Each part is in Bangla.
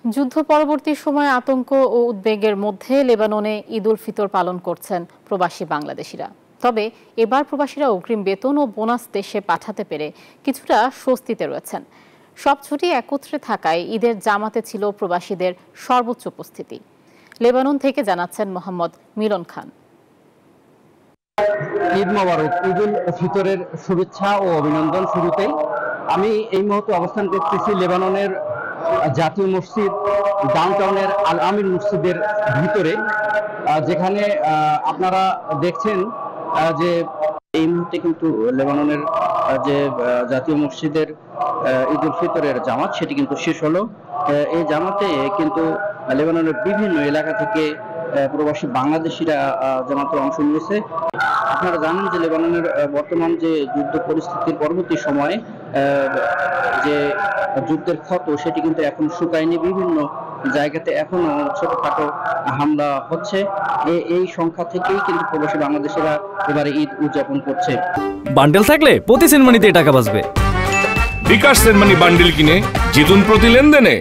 যুদ্ধ পরবর্তী সময়ে আতঙ্ক ও উদ্বেগের মধ্যে লেবাননে ঈদ উল ফিতর পালন করছেন প্রবাসী বাংলাদেশিরা। তবে এবার প্রবাসীরা অগ্রিম বেতন ও বোনাস দেশে পাঠাতে পেরে কিছুটা স্বস্তিতে রয়েছেন। সব ছুটি একত্রে থাকায় ঈদের জামাতে ছিল প্রবাসীদের সর্বোচ্চ উপস্থিতি। লেবানন থেকে জানাচ্ছেন মোহাম্মদ মিলন খান। ঈদ মোবারক, ঈদ উল ফিতরের শুভেচ্ছা ও অভিনন্দন। শুরুতেই আমি এই মুহূর্তে অবস্থান করতেছি লেবাননের জাতীয় মসজিদ ডাউনটাউনের আল আমির মসজিদের ভিতরে, যেখানে আপনারা দেখছেন যে এই মুহূর্তে কিন্তু লেবাননের যে জাতীয় মসজিদের ঈদ উল ফিতরের জামাত সেটি কিন্তু শেষ হলো। এই জামাতে কিন্তু লেবাননের বিভিন্ন এলাকা থেকে প্রবাসী বাংলাদেশিরা জামাতে অংশ নিয়েছে। আপনারা জানেন যে লেবাননের বর্তমান যে যুদ্ধ পরিস্থিতির পরবর্তী সময়ে যে যুদ্ধের ক্ষত সেটি কিন্তু এখন শুকায়নি। বিভিন্ন জায়গাতে এখনো ছোটখাটো হামলা হচ্ছে। এই সংখ্যা থেকেই কিন্তু প্রবাসী বাংলাদেশিরা এবারে ঈদ উদযাপন করছে। বান্ডেল থাকলে প্রতি সেনমানিতে টাকা বাঁচবে। বিকাশ সেনমানি বান্ডেল কিনে জিতুন প্রতি লেনদেনে।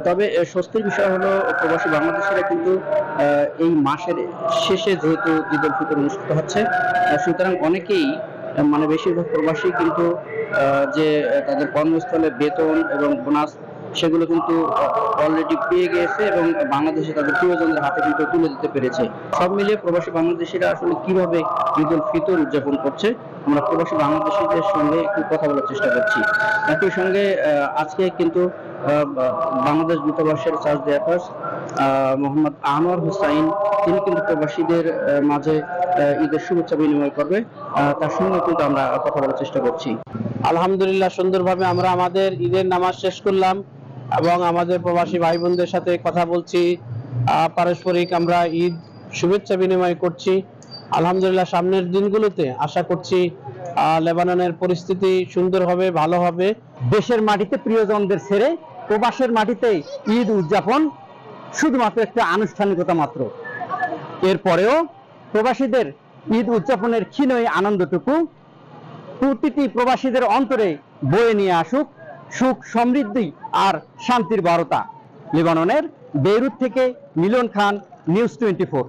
তবে স্বস্তির বিষয় হলো প্রবাসী বাংলাদেশিরা কিন্তু এই মাসের শেষে যেহেতু ঈদ উল ফিতর অনুষ্ঠিত হচ্ছে, সুতরাং অনেকেই মানে বেশিরভাগ প্রবাসী কিন্তু যে তাদের কর্মস্থলে বেতন এবং বোনাস সেগুলো কিন্তু অলরেডি পেয়ে গিয়েছে এবং বাংলাদেশে তাদের প্রিয়জনদের হাতে কিন্তু তুলে দিতে পেরেছে। সব মিলিয়ে প্রবাসী বাংলাদেশিরা আসলে কিভাবে ঈদ উল ফিতর উদযাপন করছে আমরা প্রবাসী বাংলাদেশিদের সঙ্গে একটু কথা বলার চেষ্টা করছি। একই সঙ্গে আজকে কিন্তু বাংলাদেশ দূতাবাসের চার্জ দি অ্যাফেয়ার্স মোহাম্মদ আনোয়ার হুসাইন তিনি কিন্তু প্রবাসীদের মাঝে ঈদের শুভেচ্ছা বিনিময় করবে। তার সঙ্গে কিন্তু আমরা কথা বলার চেষ্টা করছি। আলহামদুলিল্লাহ, সুন্দরভাবে আমরা আমাদের ঈদের নামাজ শেষ করলাম এবং আমাদের প্রবাসী ভাই বোনদের সাথে কথা বলছি। পারস্পরিক আমরা ঈদ শুভেচ্ছা বিনিময় করছি। আলহামদুলিল্লাহ, সামনের দিনগুলোতে আশা করছি লেবাননের পরিস্থিতি সুন্দর হবে, ভালো হবে। দেশের মাটিতে প্রিয়জনদের ছেড়ে প্রবাসের মাটিতে ঈদ উদযাপন শুধুমাত্র একটা আনুষ্ঠানিকতা মাত্র। এরপরেও প্রবাসীদের ঈদ উদযাপনের ক্ষীণ আনন্দটুকু প্রতিটি প্রবাসীদের অন্তরে বয়ে নিয়ে আসুক সুখ, সমৃদ্ধি আর শান্তির বার্তা। লেবাননের বেইরুত থেকে মিলন খান, নিউজ 24।